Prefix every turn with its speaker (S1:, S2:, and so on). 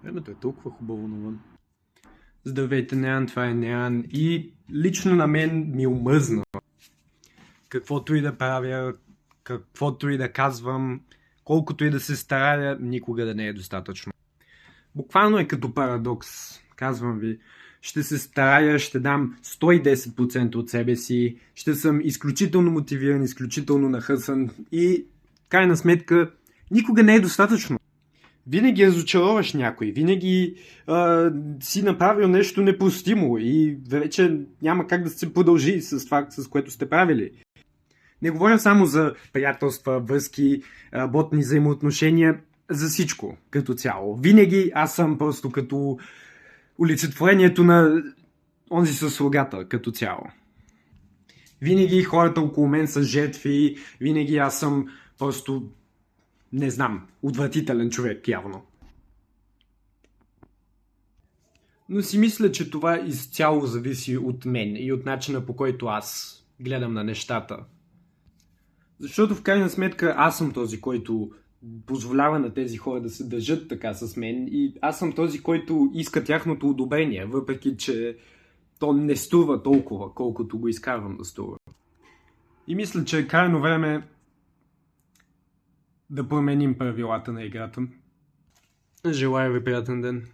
S1: Времето е толкова хубаво навън. Здравейте, Неан, това е Неан и лично на мен ми омръзна. Каквото и да правя, каквото и да казвам, колкото и да се старая, никога да не е достатъчно. Буквално е като парадокс, казвам ви. Ще се старая, ще дам 110% от себе си, ще съм изключително мотивиран, изключително нахъсан и крайна сметка никога не е достатъчно. Винаги разочароваш някой, винаги си направил нещо непостимо и вече няма как да се продължи с това, с което сте правили. Не говоря само за приятелства, връзки, работни взаимоотношения, за всичко като цяло. Винаги аз съм просто като олицетворението на онзи със слугата като цяло. Винаги хората около мен са жертви, винаги аз съм просто, не знам, отвратителен човек явно. Но си мисля, че това изцяло зависи от мен и от начина, по който аз гледам на нещата. Защото в крайна сметка аз съм този, който позволява на тези хора да се държат така с мен и аз съм този, който иска тяхното одобрение, въпреки че то не струва толкова, колкото го изкарвам да струва. И мисля, че е крайно време да променим правилата на играта. Желая ви приятен ден!